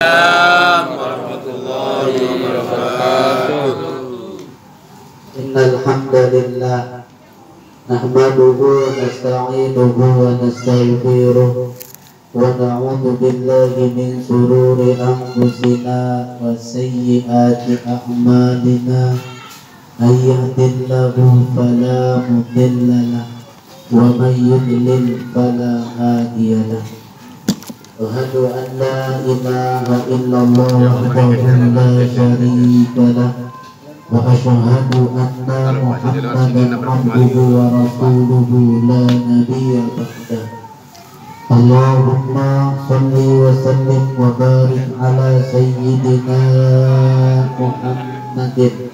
warahmatullahi wabarakatuh. Innal hamdalillah nahmaduhu wa nasta'inuhu wa nastaghfiruh wa na'udzu billahi min shururi anfusina wa sayyiati a'malina. May yahdihillahu fala mudilla lahu wa may yudlil fala hadiya lahu. Asyhadu an la ilaha illallah wahdahu la syarika lahu wa asyhadu anna Muhammadan abduhu wa rasuluhu la nabiyya ba'dahu. Allahumma shalli wa sallim wa barik ala sayyidina Muhammadin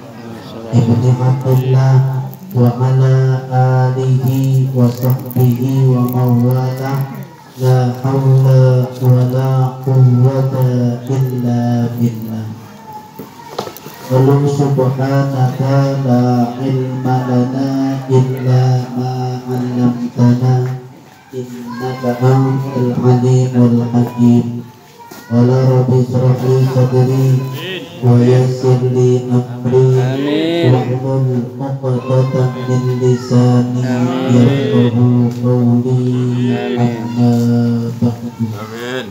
ibni Abdullah wa ala alihi wa sahbihi wa mawalah. La hawla wa la quwwata illa billah. Walau subhanaka la ilma lana illa ma 'allamtana innaka antal alimul hakim. Wala rabbi shrah li sadri wa yassir li amri wahlul 'uqdatam min lisani yafqahu qawli. Amin.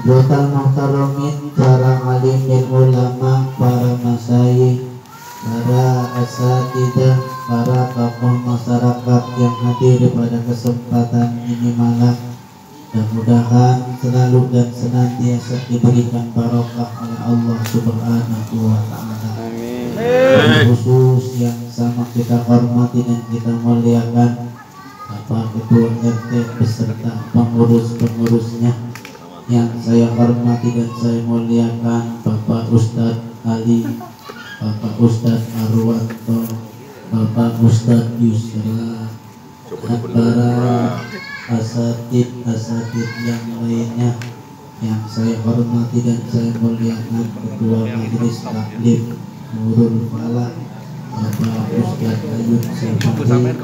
Brotal muhtaramin, para alimin ulama, para masyayikh, para asatidzah, para tokoh masyarakat yang hadir pada kesempatan ini malam. Mudah-mudahan selalu dan senantiasa diberikan barokah oleh Allah Subhanahu wa ta'ala. Amin. Khusus yang sama kita hormati dan kita muliakan Bapak Ketua RT beserta pengurus-pengurusnya, yang saya hormati dan saya muliakan Bapak Ustadz Ali, Bapak Ustadz Arwanto, Bapak Ustadz Yusra, dan para asatid yang lainnya yang saya hormati dan saya muliakan Ketua Majelis Taklim Nurul Falah, Bapak Ustadz Ayub Syafaqi.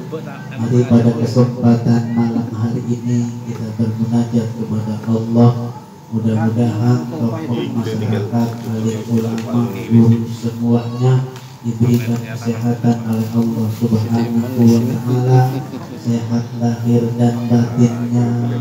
Mari pada kesempatan malam hari ini kita bermunajat kepada Allah. Mudah-mudahan tokoh masyarakat, alim ulama, guru semuanya diberikan kesehatan oleh Allah Subhanahu wa ta'ala, sehat lahir dan batinnya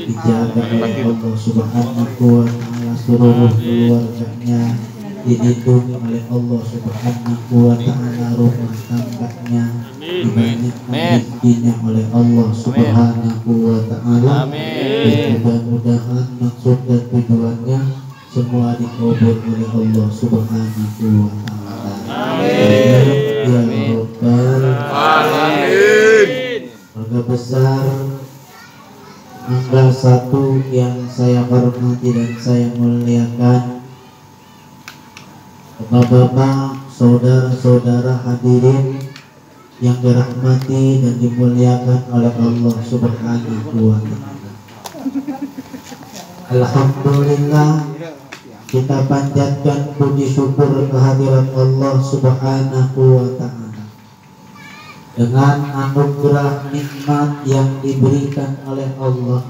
dijaga oleh Allah Subhanahu wa ta'ala, seluruh keluarganya dilindungi oleh Allah Subhanahu wa ta'ala, rumah tangganya dibanyakan rezekinya oleh Allah Subhanahu wa ta'ala. Mudah-mudahan maksud dan tujuannya semua dikabul oleh Allah Subhanahu wa ta'ala. Amin. Ya Rabbal Alamin. Keluarga besar Mangga 1 yang saya hormati dan saya muliakan, Bapak-bapak, saudara-saudara hadirin yang dirahmati dan dimuliakan oleh Allah Subhanahu wa ta'ala. Alhamdulillah, kita panjatkan puji syukur kehadirat Allah Subhanahu wa ta'ala dengan anugerah nikmat yang diberikan oleh Allah,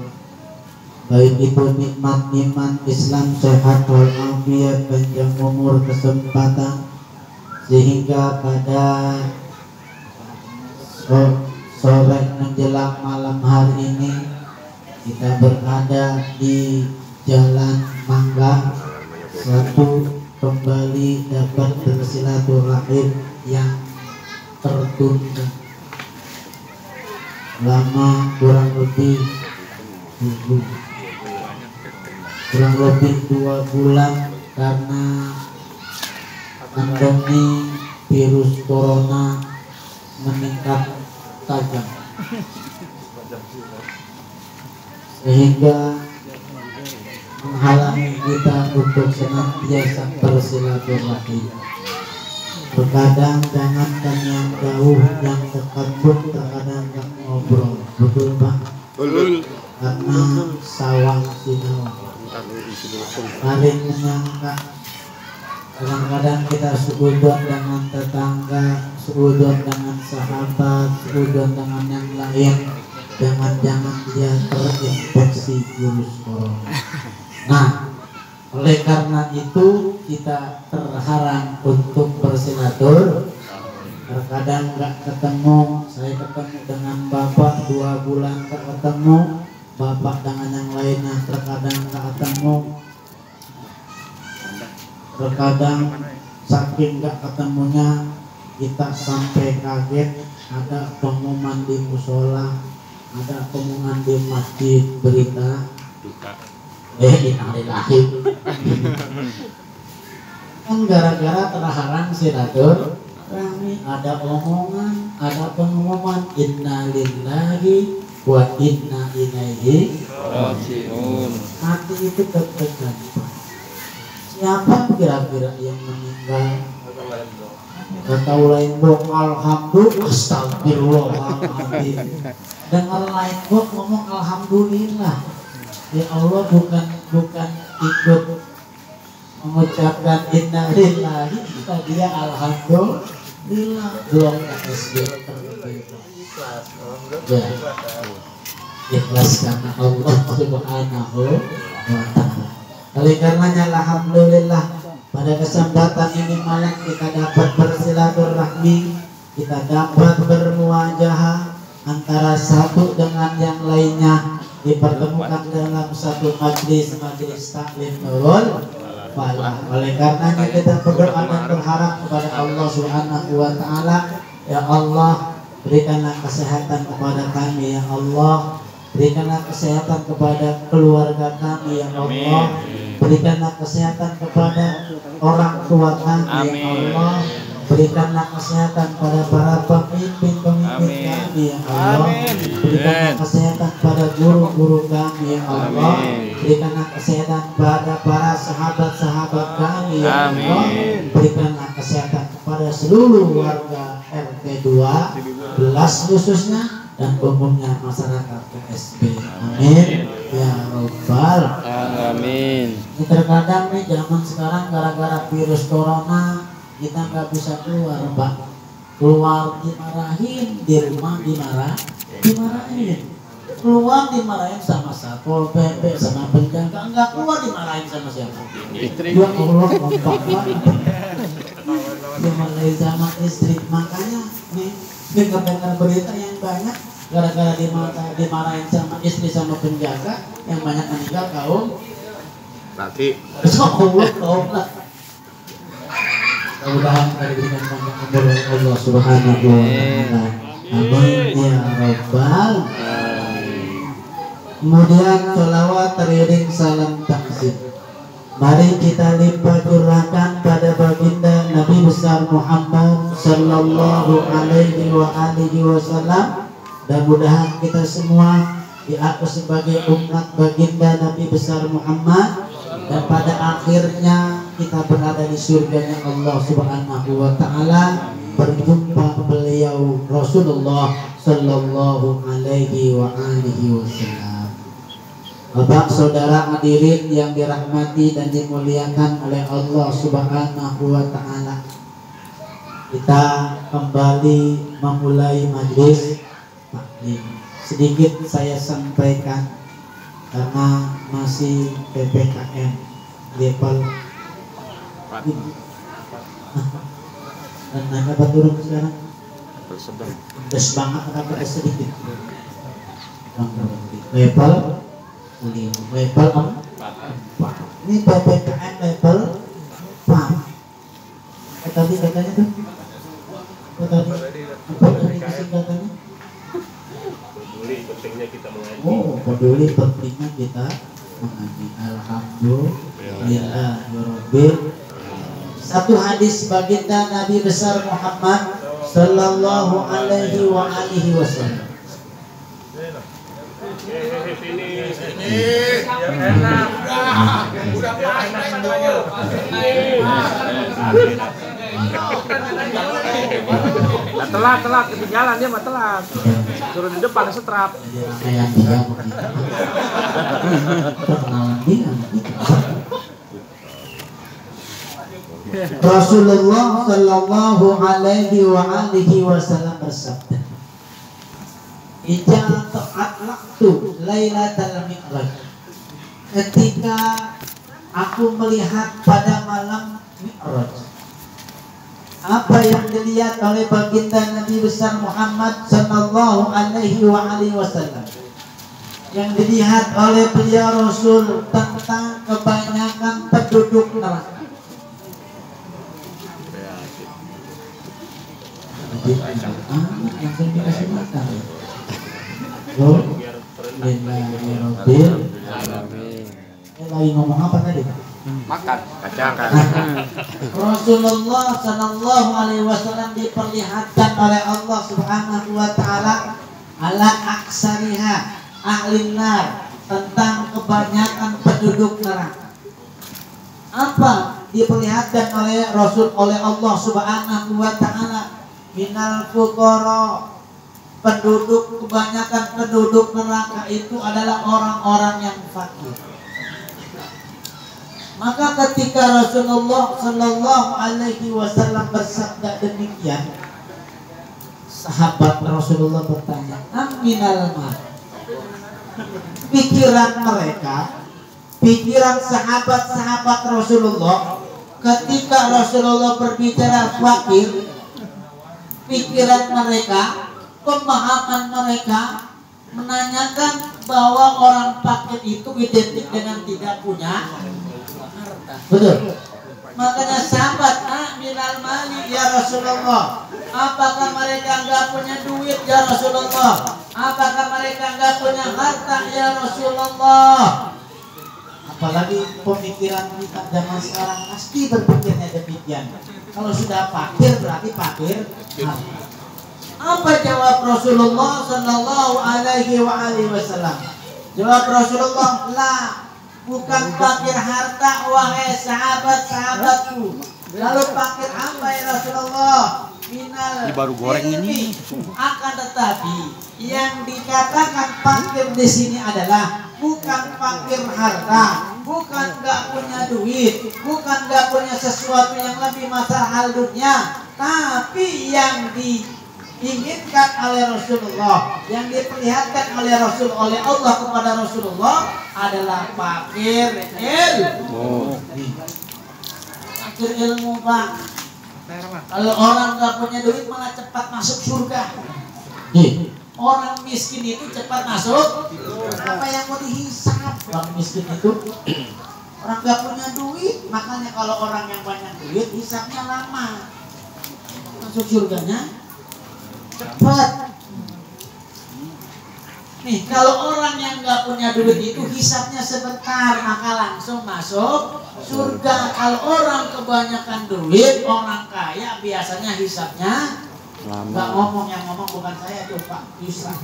baik itu nikmat-nikmat Islam, sehat walafiat, panjang umur, kesempatan, sehingga pada sore menjelang malam hari ini kita berada di Jalan Mangga 1 kembali dapat bersilaturahim yang tertunda lama kurang lebih 2 bulan karena pandemi virus corona meningkat tajam, sehingga menghalangi kita untuk senantiasa bersilaturahim. Terkadang jangankan yang jauh, yang dekat pun terkadang tak ngobrol, betul Pak? Betul. Karena sawang sinau saling menyangka. Kadang-kadang kita seudon dengan tetangga, seudon dengan sahabat, seudon dengan yang lain, jangan-jangan dia terinfeksi virus corona. Nah, oleh karena itu kita terhalang untuk bersilatur. Terkadang nggak ketemu, saya ketemu dengan bapak 2 bulan nggak ketemu, bapak dengan yang lainnya terkadang nggak ketemu, terkadang saking nggak ketemunya kita sampai kaget. Ada pengumuman di musola, ada pengumuman di masjid, berita innalillahi. Kan gara-gara terhalang silatur. Kami ada omongan, ada pengumuman innalillahi wa inna ilaihi raji'un. Hati itu deg-degan. Siapa kira-kira yang meninggal? Kata lain bok alhamdulillah, astagfirullahaladzim. Dengar lain bok ngomong alhamdulillah. Ya Allah, bukan ikut mengucapkan innalillahi, dia alhamdulillah. Belum KSB ya, ikhlas karena Allah Subhanahu wa ta'ala. Oleh karenanya alhamdulillah pada kesempatan ini malam kita dapat bersilaturahmi, kita dapat bermuajahah antara satu dengan yang lainnya, dipertemukan dalam satu majelis taklim nurul falah. Oleh karenanya kita berdoa dan berharap kepada Allah Subhanahu wa ta'ala, ya Allah berikanlah kesehatan kepada kami, ya Allah berikanlah kesehatan kepada keluarga kami, ya Allah berikanlah kesehatan kepada orang tua kami, ya Allah berikanlah kesehatan pada para pemimpin-pemimpin kami, ya Allah berikanlah kesehatan pada guru-guru kami, ya Allah berikanlah kesehatan pada para sahabat-sahabat kami, ya Allah berikanlah kesehatan kepada seluruh warga RT 12 khususnya dan umumnya masyarakat PSB. Amin ya Rabbal Amin. Terkadang nih zaman sekarang gara-gara virus corona kita nggak bisa keluar, Pak. Keluar dimarahin, di rumah dimarahin. Keluar dimarahin sama Satpol PP, sama penjaga. Enggak keluar dimarahin sama siapa? Istri. Ya Allah, kompak banget. Dimarahin sama istri. Makanya nih dengar berita yang banyak gara-gara dimarahin sama istri sama penjaga, yang banyak meninggal kaum Laki. Allah kaum laki. Mudah-mudahan kita diberikan panjang umur oleh Allah Subhanahu wa ta'ala. Amin ya Rabbal. Kemudian sholawat teriring salam takzim. Mari kita limpah curahkan pada baginda Nabi besar Muhammad sallallahu alaihi wa alihi wasallam. Dan mudahan kita semua diaku sebagai umat baginda Nabi besar Muhammad, dan pada akhirnya kita berada di surganya Allah Subhanahu wa ta'ala, berjumpa beliau Rasulullah sallallahu alaihi wa alihi wasallam. Bapak saudara hadirin yang dirahmati dan dimuliakan oleh Allah Subhanahu wa ta'ala, kita kembali memulai majelis taklim. Sedikit saya sampaikan karena masih PPKM level dan naik apa turun sekarang? Terus banget apa sedikit? Level 5, level 4. Ini PPKM level 4. Tadi katanya tuh? Tadi singkatannya? Peduli pentingnya kita mengaji. Oh, peduli pentingnya kita mengaji. Alhamdulillah Rabbil. Satu hadis baginda Nabi besar Muhammad sallallahu alaihi wa alihi wasallam. Telat ketinggalan dia mah telat. Turun di depan setrap. Kayak dia begitu. Perkenalan dia. Rasulullah sallallahu alaihi wa alihi wasallam bersabda, Ija ta'atlaqtu lailatal mi'raj. Ketika aku melihat pada malam Mi'raj, apa yang dilihat oleh baginda Nabi besar Muhammad sallallahu alaihi wasallam, yang dilihat oleh beliau Rasul tentang kebanyakan penduduk neraka. Langsung dikasih makan. Lagi ngomong apa tadi? Makan kacang. Rasulullah sallallahu alaihi wasallam diperlihatkan oleh Allah Subhanahu wa taala ala aksariha ahli nar, tentang kebanyakan penduduk neraka. Apa diperlihatkan oleh Rasul oleh Allah Subhanahu wa taala? Minal fuqara, kebanyakan penduduk neraka itu adalah orang-orang yang fakir. Maka ketika Rasulullah sallallahu alaihi wasallam bersabda demikian, sahabat Rasulullah bertanya, "Aminal mal?" Pikiran mereka, pikiran sahabat-sahabat Rasulullah ketika Rasulullah berbicara fakir, pikiran mereka, pemahaman mereka menanyakan bahwa orang fakir itu identik dengan tidak punya harta. Betul. Makanya sahabat, minal mali ya Rasulullah. Apakah mereka enggak punya duit ya Rasulullah? Apakah mereka enggak punya harta ya Rasulullah? Apalagi pemikiran kita zaman sekarang pasti berpikirnya demikian. Kalau sudah fakir berarti fakir harta. Apa jawab Rasulullah sallallahu alaihi wasallam? Jawab Rasulullah, la, bukan fakir harta wahai sahabat-sahabatku. Lalu fakir apa ya Rasulullah? Minal baru goreng ini. Akan tetapi yang dikatakan fakir di sini adalah bukan fakir harta, bukan nggak punya duit, bukan nggak punya sesuatu yang lebih masalah dunia, tapi yang diinginkan oleh Rasulullah, yang diperlihatkan oleh Rasul, oleh Allah kepada Rasulullah adalah fakir ilmu. Fakir ilmu, Pak. Kalau orang nggak punya duit malah cepat masuk surga. Orang miskin itu cepat masuk. Apa yang mau dihisap? Orang miskin itu orang nggak punya duit, makanya kalau orang yang banyak duit hisapnya lama, masuk surganya cepat. Nih, kalau orang yang nggak punya duit itu hisapnya sebentar, maka langsung masuk surga. Kalau orang kebanyakan duit, orang kaya biasanya hisapnya nggak ngomong, yang ngomong bukan saya tuh Pak Yusra.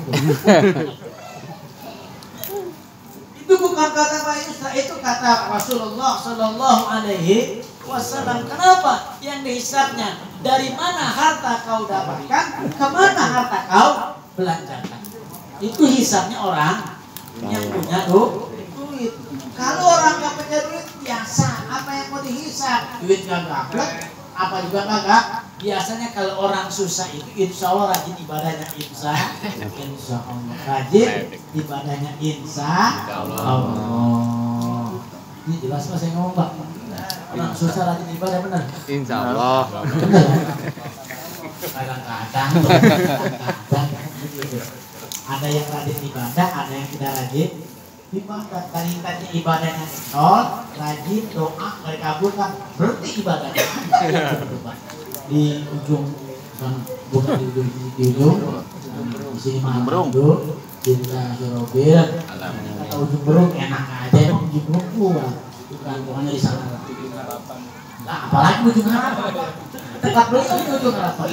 Itu bukan kata Pak Yusra, itu kata Rasulullah Sallallahu Alaihi Wasallam. Kenapa? Yang dihisapnya dari mana harta kau dapatkan, kemana harta kau belanjakan. Itu hisapnya orang yang punya duit. Kalau orang nggak punya duit biasa, apa yang mau dihisap? Duit nggak dapat, apa juga kagak. Biasanya kalau orang susah itu insya Allah rajin ibadahnya, insya Allah rajin ibadahnya, insya Allah. Ini jelas Mas saya ngomong Pak. Orang susah rajin ibadah benar? Insya Allah. Benar. Kadang-kadang ada yang rajin ibadah, ada yang tidak rajin ibadah. Tadi ibadahnya nol, rajin doa dari kabulkan, berarti ibadahnya. Di ujung, bukan di ujung, di sini Mahambrung, di Robil, kata ujung berung enak aja, emang ujung berung gua, bukannya di sana. Nah, apalagi ujung harapan, tempat beli itu ujung harapan.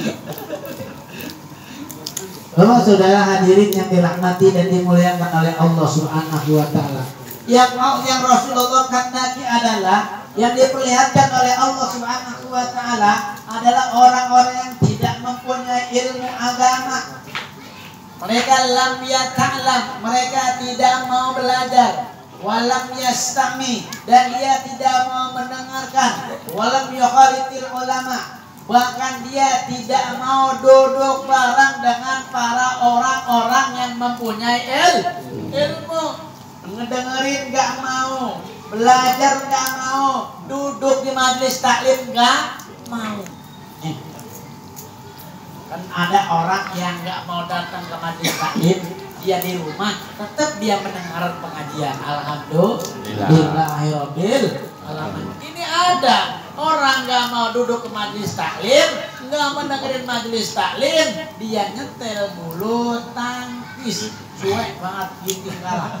Bapak saudara hadirin yang dirahmati dan dimuliakan oleh Allah Subhanahu wa taala. Yang Rasulullah kandaki adalah, yang diperlihatkan oleh Allah Subhanahu wa taala adalah orang-orang yang tidak mempunyai ilmu agama. Mereka lam yata'lam, mereka tidak mau belajar. Walam yastami, dan dia tidak mau mendengarkan. Walam yukhalitil ulama, Bahkan dia tidak mau duduk bareng dengan para orang-orang yang mempunyai ilmu. Ngedengerin gak mau, belajar gak mau, duduk di majelis taklim gak mau. Kan ada orang yang gak mau datang ke majelis taklim, dia di rumah tetap dia mendengar pengajian. Alhamdulillahirabbil alamin. Ini ada orang gak mau duduk ke majelis taklim, gak mendengarin majelis taklim, dia nyetel bulu tangkis. Cuek banget gitu kalah.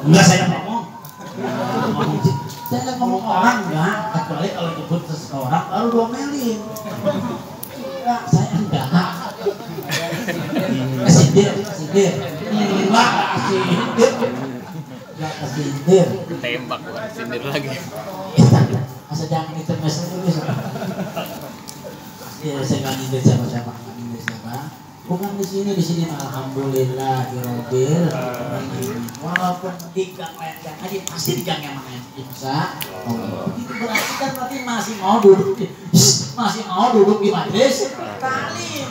Enggak saya ngomong. Saya ngomong orang enggak, kecuali kalau nyebut seseorang baru domelin. Enggak, saya enggak. Kesindir. Enggak kesindir. Tembak bukan sindir lagi. Masa jangan ditemes dulu. Ya saya nggak nyindir siapa. Bukan di sini alhamdulillahirabbil alamin. Walaupun di gang lain gang aja pasti di gang yang mana insya Allah. Itu berarti masih mau duduk di majelis taklim.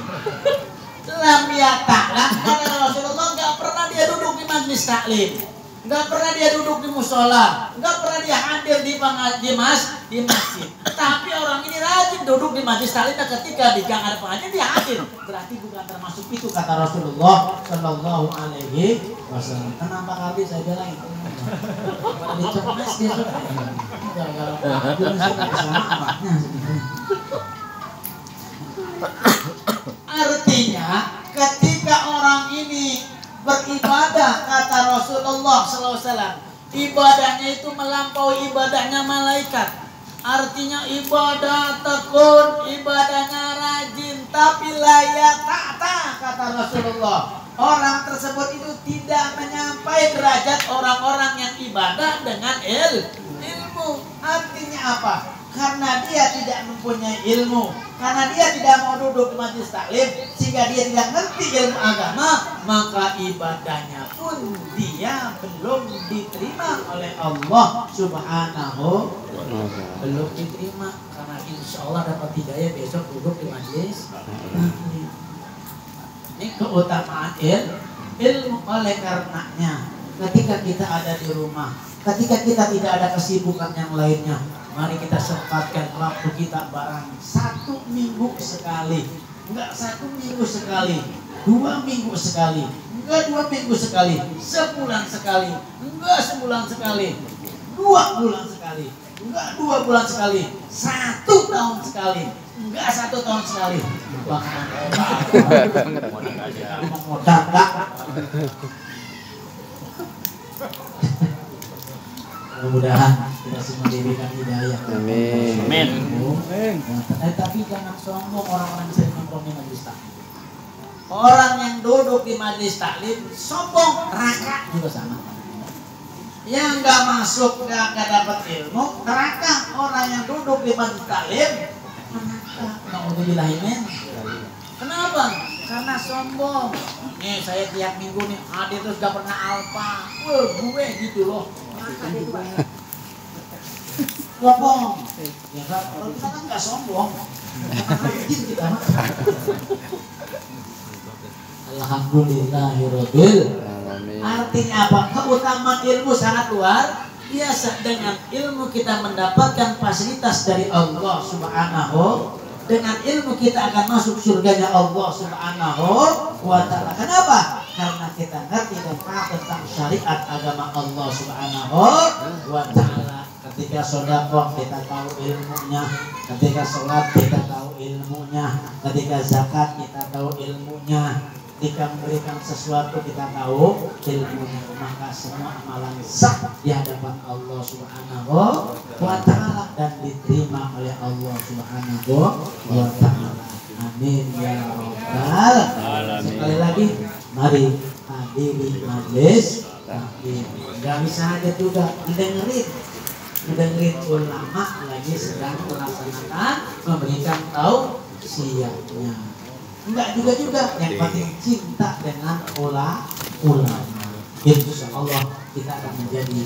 Lam yata'lam karena Rasulullah nggak pernah dia duduk di majelis taklim, nggak pernah dia duduk di musola, nggak pernah dia hadir di masjid. Tapi orang ini rajin duduk di majelis taklim dan ketika di gang ada pengajian dia hadir. Berarti bukan termasuk itu kata Rasulullah Shallallahu Alaihi Wasallam. Kenapa kali saya bilang itu? Dicemas dia sudah. Artinya ketika orang ini beribadah kata Rasulullah SAW, ibadahnya itu melampaui ibadahnya malaikat. Artinya ibadah tekun, ibadahnya rajin, tapi layak ta'ta kata Rasulullah. Orang tersebut itu tidak menyampai derajat orang-orang yang ibadah dengan ilmu. Artinya apa? Karena dia tidak mempunyai ilmu, karena dia tidak mau duduk di majelis taklim, sehingga dia tidak ngerti ilmu agama, maka ibadahnya pun dia belum diterima oleh Allah Subhanahu. Belum diterima karena insya Allah dapat hidayah besok duduk di majelis taklim. Ini keutamaan ilmu. Oleh karenanya ketika kita ada di rumah, ketika kita tidak ada kesibukan yang lainnya, mari kita sempatkan waktu kita barang 1 minggu sekali. Enggak 1 minggu sekali, 2 minggu sekali, enggak 2 minggu sekali, sebulan sekali, enggak sebulan sekali, 2 bulan sekali, enggak 2 bulan sekali, 1 tahun sekali, enggak 1 tahun sekali. Mudah-mudahan kita semua diberikan hidayah. Amin. Tapi jangan sombong orang-orang yang sering nongkrong di majelis taklim. Orang yang duduk di majelis taklim sombong, neraka juga sama. Yang nggak masuk nggak dapat ilmu, neraka. Orang yang duduk di majelis taklim, neraka. Nauzubillahimin. Kenapa? Karena sombong. Nih saya tiap minggu nih hadir terus gak pernah alfa. Gue gitu loh. Sombong. Ya kalau kita kan nggak sombong. Rajin kita mah. Alhamdulillahirabbil alamin. Artinya apa? Keutamaan ilmu sangat luar biasa. Dengan ilmu kita mendapatkan fasilitas dari Allah Subhanahu. Dengan ilmu kita akan masuk surganya Allah Subhanahu wa ta'ala. Kenapa? Karena kita ngerti dan paham tentang syariat agama Allah Subhanahu wa ta'ala. Ketika sedekah kita tahu ilmunya, ketika sholat kita tahu ilmunya, ketika zakat kita tahu ilmunya, ketika memberikan sesuatu kita tahu ilmunya, maka semua amalan sah di hadapan Allah Subhanahu wa ta'ala dan diterima oleh Allah Subhanahu wa ta'ala. Amin ya rabbal alamin. Sekali lagi, mari hadiri majelis taklim. Gak bisa aja juga mendengarin ulama lagi sedang melaksanakan memberikan tausiahnya. Enggak juga yang penting cinta dengan ulama. Insya Allah kita akan menjadi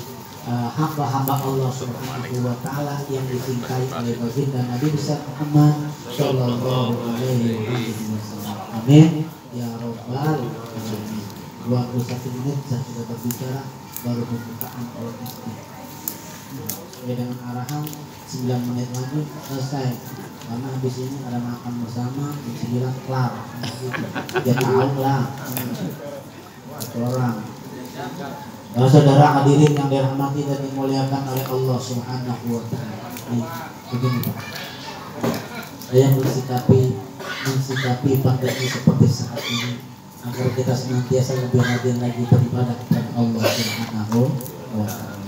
hamba-hamba Allah Subhanahu wa taala yang dicintai oleh baginda Nabi besar Muhammad sallallahu alaihi wasallam. Amin ya rabbal alamin. 21 menit saya sudah berbicara, baru pembukaan oleh istri. Sesuai dengan arahan 9 menit lagi selesai. Karena habis ini ada makan bersama, bisa bilang kelar. Dia tahu lah. Satu orang. Dan saudara hadirin yang dirahmati dan dimuliakan oleh Allah Subhanahu wa taala. Begini Pak. Saya mensikapi pandemi seperti saat ini agar kita senantiasa lebih rajin lagi beribadah kepada Allah Subhanahu wa taala.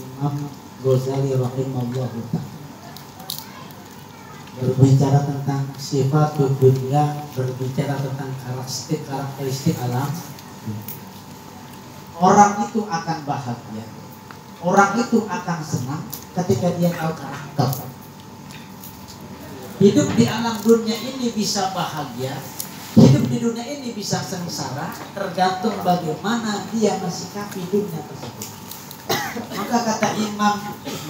Imam Ghazali rahimahullah taala berbicara tentang sifat dunia, berbicara tentang karakteristik alam. Orang itu akan bahagia, orang itu akan senang ketika dia tahu karakter. Hidup di alam dunia ini bisa bahagia, hidup di dunia ini bisa sengsara, tergantung bagaimana dia mensikapi dunia tersebut. Maka kata Imam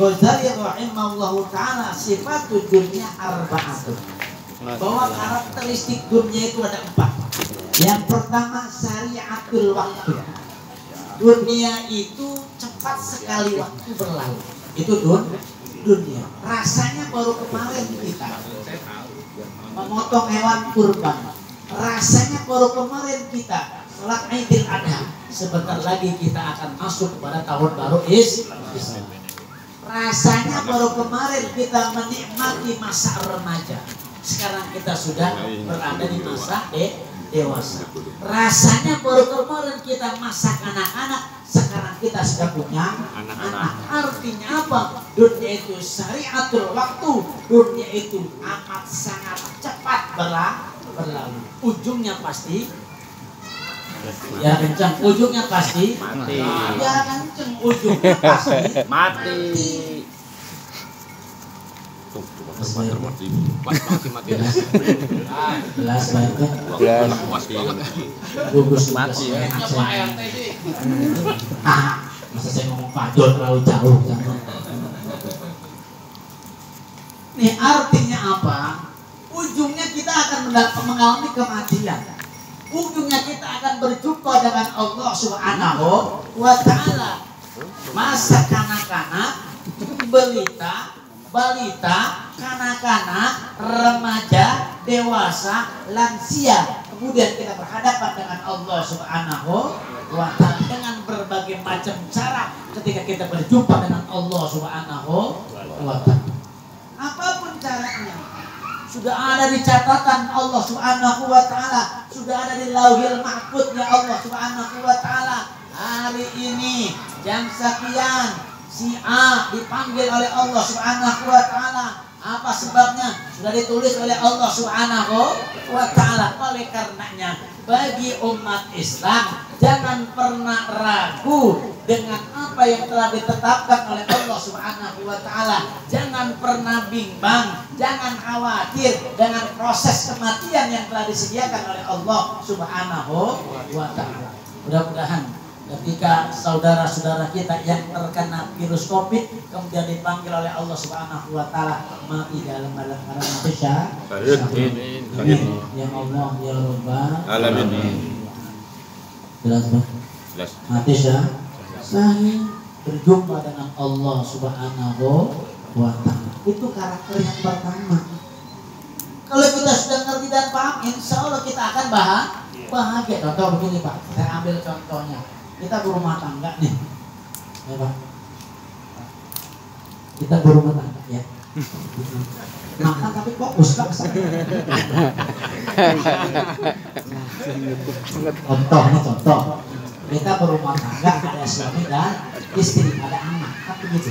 Ghazali rahimahullahu taala, sifatul dunia arba'atun. Bahwa karakteristik dunia itu ada 4. Yang pertama syariatul waktu. Dunia itu cepat sekali waktu berlalu. Itu dunia. Rasanya baru kemarin kita memotong hewan kurban. Rasanya baru kemarin kita sholat Idul Adha. Sebentar lagi kita akan masuk kepada tahun baru Islam. Rasanya baru kemarin kita menikmati masa remaja. Sekarang kita sudah berada di masa dewasa. Rasanya baru kemarin kita masa kanak-kanak. Sekarang kita sudah punya anak. Artinya apa? Dunia itu syariatul waktu. Dunia itu amat sangat cepat berlalu. Ujungnya pasti ya kencang, ujungnya pasti mati. Ya kencang, ujungnya pasti mati. Mati. Jelas banget. Gugus mati ya. Masa saya ngomong pajol terlalu jauh. Nih artinya apa? Ujungnya kita akan mengalami kematian. Ujungnya kita akan berjumpa dengan Allah Subhanahu wa taala. Masa kanak-kanak, balita, kanak-kanak, remaja, dewasa, lansia. Kemudian kita berhadapan dengan Allah Subhanahu wa taala dengan berbagai macam cara ketika kita berjumpa dengan Allah Subhanahu wa taala. Apapun caranya, sudah ada di catatan Allah Subhanahu wa taala, sudah ada di Lauhil Mahfuz ya Allah Subhanahu wa taala. Hari ini jam sekian si A dipanggil oleh Allah Subhanahu wa taala. Apa sebabnya? Sudah ditulis oleh Allah Subhanahu wa taala. Oleh karenanya bagi umat Islam jangan pernah ragu dengan apa yang telah ditetapkan oleh Allah Subhanahu wa taala. Jangan pernah bimbang, jangan khawatir dengan proses kematian yang telah disediakan oleh Allah Subhanahu wa taala. Mudah-mudahan ketika saudara-saudara kita yang terkena virus Covid kemudian dipanggil oleh Allah Subhanahu wa taala mati dalam keadaan mati syahid. Amin. Ya Allah ya Rabbal alamin. Jelas Bang? Jelas. Mati syahid berjumpa dengan Allah Subhanahu wa taala. Itu karakter yang pertama. Kalau kita sudah ngerti dan paham, insya Allah kita akan bahagia. Contoh begini Pak, saya ambil contohnya. Kita berumah tangga nih, ya Pak. Kita berumah tangga ya. Makan tapi fokus Pak. Contoh. Kita berumah tangga, ada suami dan istri, ada anak, kan begitu.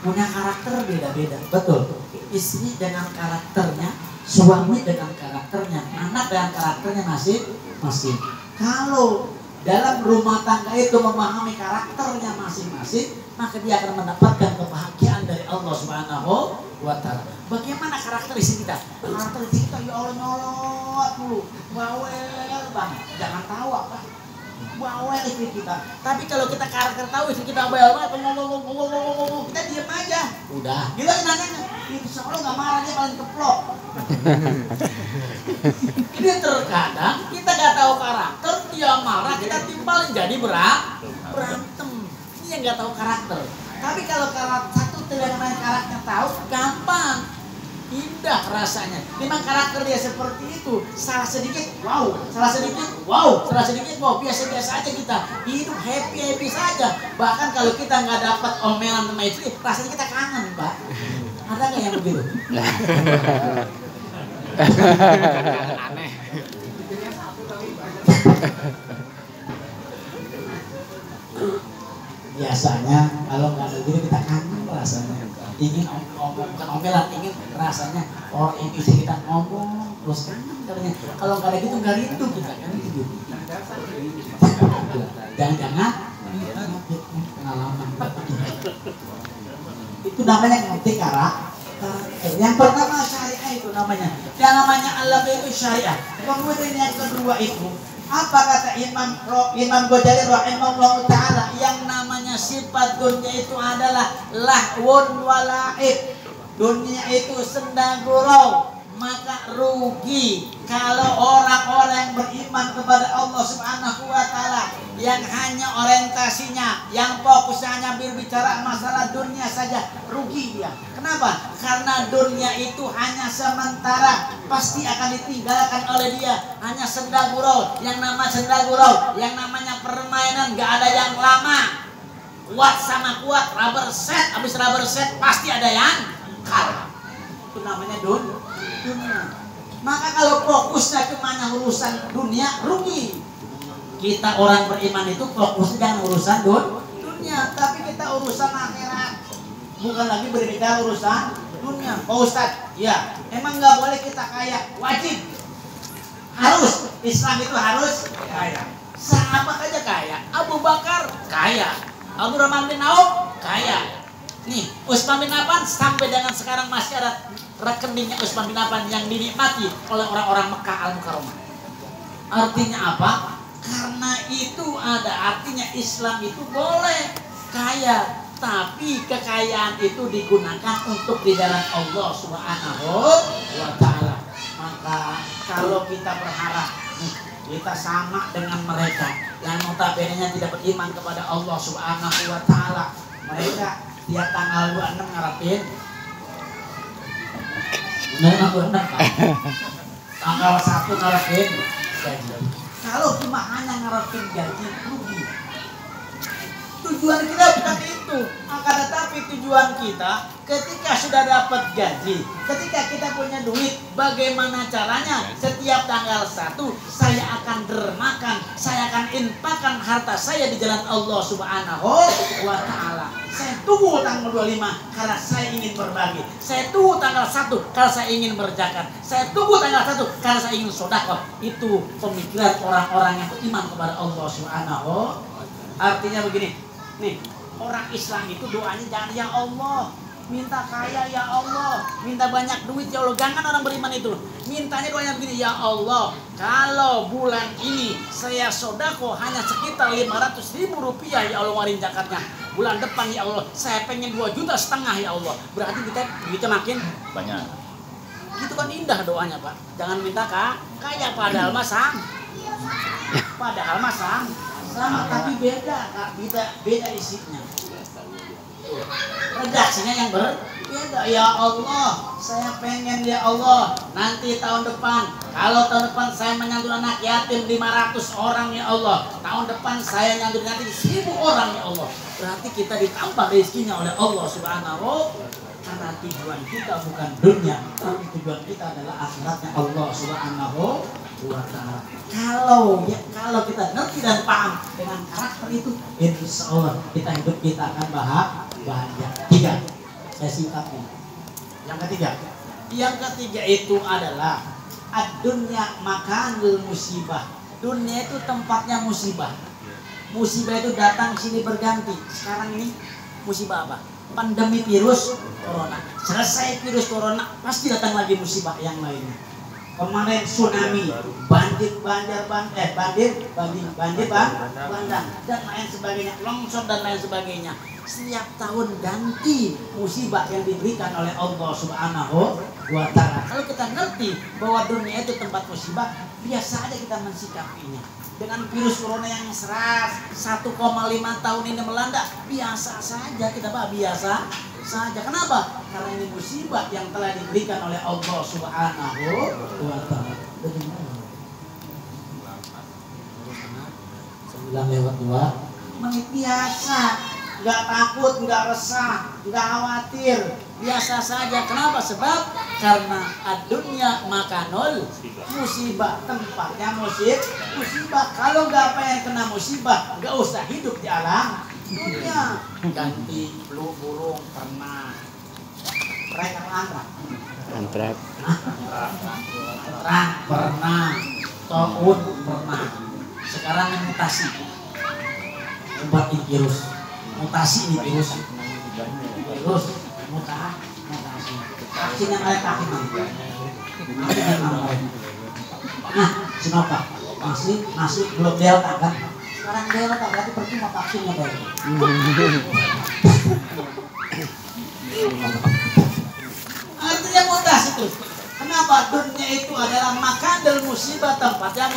Punya karakter beda-beda, betul. Istri dengan karakternya, suami dengan karakternya, anak dengan karakternya masing-masing. Kalau dalam rumah tangga itu memahami karakternya masing-masing, maka dia akan mendapatkan kebahagiaan dari Allah Subhanahu wa taala. Bagaimana karakteristik kita? Karakteristik kita ya Allah nyolot dulu, bawel banget, jangan tawa Pak. bawel istri kita. Tapi kalau kita karakter tahu istri kita bawel banget, ngomong, kita diam aja. Udah. Dia nanya, insya Allah nggak marah, dia paling keplok. Ini terkadang kita nggak tahu karakter, dia marah, kita timpalin jadi berantem. Ini yang nggak tahu karakter. Tapi kalau satu yang main karakter tahu, gampang. Indah rasanya. Memang karakter dia seperti itu. Salah sedikit, wow. Salah sedikit, wow. Salah sedikit, wow. Biasa-biasa aja kita. Hidup happy-happy saja. Bahkan kalau kita nggak dapat omelan sama istri, rasanya kita kangen, Pak. Ada nggak yang begitu? Aneh. Biasanya kalau nggak ada begitu kita kangen rasanya. Ingin bukan omelan, ingin rasanya ini istri kita ngomong terus kangen katanya. Kalau nggak ada gitu nggak rindu kita kan gitu. Jangan-jangan pengalaman itu namanya ngerti karakter. Yang pertama syariah itu namanya. Yang namanya Allah itu syariah. Kemudian yang kedua itu apa kata Imam Ghazali rahimahullah taala, yang namanya sifat dunia itu adalah lahwun walaib. Dunia itu senda gurau, maka rugi kalau orang-orang yang beriman kepada Allah Subhanahu wa taala yang hanya orientasinya, yang fokusnya hanya berbicara masalah dunia saja, rugi dia. Kenapa? Karena dunia itu hanya sementara, pasti akan ditinggalkan oleh dia. Hanya senda gurau, yang nama senda gurau, yang namanya permainan gak ada yang lama. Kuat sama kuat, rubber set, habis rubber set pasti ada yang kalah. Itu namanya dunia. Maka kalau fokusnya kemana urusan dunia, rugi. Kita orang beriman itu fokusnya jangan urusan dunia, tapi kita urusan akhirat. Bukan lagi berbicara urusan dunia. Pak Ustadz, ya emang nggak boleh kita kaya, wajib. Harus, Islam itu harus kaya. Sahabat aja kaya, Abu Bakar kaya, Abdurrahman bin Auf kaya. Nih, Utsman bin Affan sampai dengan sekarang masih ada rekeningnya Utsman bin Affan yang dinikmati oleh orang-orang Mekah Al-Mukarramah. Artinya apa? Karena itu ada artinya Islam itu boleh kaya, tapi kekayaan itu digunakan untuk di jalan Allah Subhanahu wa taala. Maka kalau kita berharap kita sama dengan mereka yang notabene tidak beriman kepada Allah Subhanahu wa taala, mereka tiap tanggal 26 ngarepin tanggal 1 ngarepin gaji. Kalau cuma hanya ngarepin gaji, rugi. Tujuan kita bukan itu. Akan tetapi tujuan kita ketika sudah dapat gaji, ketika kita punya duit, bagaimana caranya setiap tanggal 1 saya akan dermakan, saya akan infakkan harta saya di jalan Allah Subhanahu wa taala. Saya tunggu tanggal 25 karena saya ingin berbagi. Saya tunggu tanggal 1 karena saya ingin berzakat. Saya tunggu tanggal 1 karena saya ingin sedekah. Itu pemikiran orang-orang yang beriman kepada Allah Subhanahu. Artinya begini, nih, orang Islam itu doanya jangan ya Allah, minta kaya ya Allah, minta banyak duit ya Allah. Jangan orang beriman itu. Mintanya doanya begini, ya Allah, kalau bulan ini saya sodako hanya sekitar 500.000 rupiah ya Allah warin zakatnya. Bulan depan ya Allah saya pengen 2,5 juta ya Allah. Berarti kita makin Banyak. Gitu kan indah doanya Pak. Jangan minta kaya padahal mah sama. Sama tapi beda Kak, beda isinya. Redaksinya yang berbeda. Ya Allah, saya pengen ya Allah nanti tahun depan, kalau tahun depan saya menyantuni anak yatim 500 orang ya Allah, tahun depan saya nyantuni nanti 1.000 orang ya Allah. Berarti kita ditambah rezekinya oleh Allah Subhanahu. Karena tujuan kita bukan dunia, tapi tujuan kita adalah akhiratnya Allah Subhanahu wa taala. Kalau kita ngerti dan paham dengan karakter itu, insya Allah hidup kita akan bahagia. 3, saya singkatnya. Yang ketiga itu adalah ad-dunya makanul musibah. Dunia itu tempatnya musibah. Musibah itu datang sini berganti. Sekarang ini musibah apa? Pandemi virus corona. Selesai virus corona, pasti datang lagi musibah yang lainnya. kemarin tsunami, banjir bandang, dan lain sebagainya, longsor dan lain sebagainya. Setiap tahun ganti musibah yang diberikan oleh Allah Subhanahu wa Ta'ala. Kalau kita ngerti bahwa dunia itu tempat musibah, biasa aja kita mensikapinya. Dengan virus corona yang 1,5 tahun ini melanda, biasa saja kita, Pak, biasa saja. Kenapa? Karena ini musibah yang telah diberikan oleh Allah Subhanahu wa Ta'ala. 9:02 menit biasa. Nggak takut, nggak resah, nggak khawatir, biasa saja. Kenapa? Sebab karena dunia makanul musibah, tempatnya musibah. Kalau nggak pengen kena musibah, nggak usah hidup di alam dunia. Ganti flu burung pernah, antrak pernah, taun pernah. Sekarang yang mutasi, virus. Mutasi ini virus mutasi vaksin yang kayak kaki nah Sinovac masih belum Delta kan, sekarang Delta berarti percuma vaksinnya baru. Artinya mutasi terus. Kenapa? Dunia itu adalah makadal musibah, tempatnya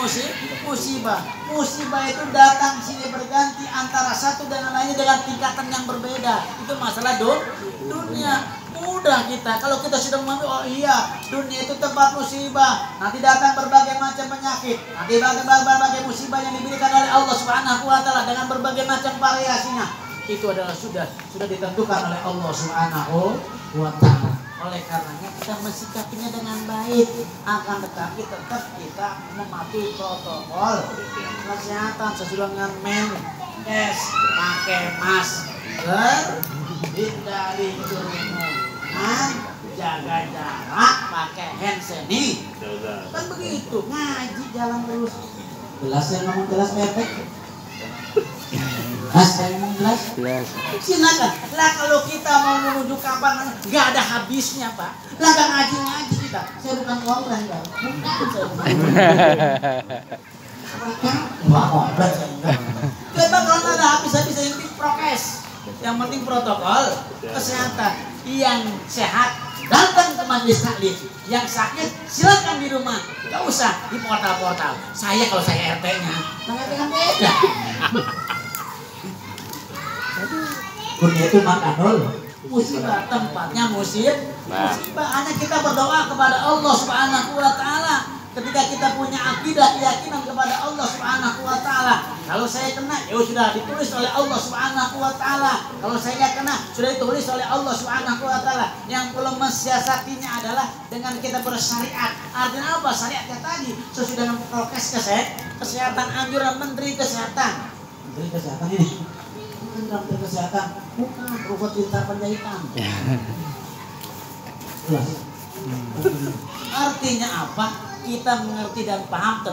musibah. Musibah itu datang sini berganti antara satu dan lainnya dengan tingkatan yang berbeda. Itu masalah dunia. Mudah kita kalau kita sudah memahami, oh iya, dunia itu tempat musibah. Nanti datang berbagai macam penyakit, nanti berbagai musibah yang diberikan oleh Allah Subhanahu wa Ta'ala dengan berbagai macam variasinya. Itu adalah sudah ditentukan oleh Allah Subhanahu wa Ta'ala. Oleh karenanya kita mensikapinya dengan baik, akan tetapi tetap kita mematuhi protokol kesehatan sesuai dengan Menkes, pakai masker, hindari kerumunan, jaga jarak, pakai hand sanitizer. Kan begitu, ngaji jalan terus. Jelas yang ngomong jelas perfect. Saya ngomong jelas. Silakan. Lah kalau kita mau menuju kapan, nggak ada habisnya, Pak. Lah nggak ngaji kita. Saya bukan orang enggak. Coba kalau ada habis-habis yang penting prokes. Yang penting protokol kesehatan. Yang sehat datang ke majelis taklim. Yang sakit silakan di rumah. Nggak usah di portal-portal. Kalau saya RT-nya, nggak kan beda. Dunia itu makanul musibah, tempatnya musibah. Hanya kita berdoa kepada Allah Subhanahu wa Ta'ala. Ketika kita punya akidah, keyakinan kepada Allah Subhanahu wa Ta'ala. Kalau saya kena, ya sudah ditulis oleh Allah Subhanahu wa Ta'ala. Kalau saya nggak kena, sudah ditulis oleh Allah Subhanahu wa Ta'ala. Yang perlu mensiasatinya adalah dengan kita bersyariat. Artinya apa? Syariatnya tadi sesuai dengan prokes kesehatan, anjuran Menteri Kesehatan. Menteri Kesehatan ini Menteri Kesehatan bukan robot pintar penjahitan. Artinya apa? Kita mengerti dan paham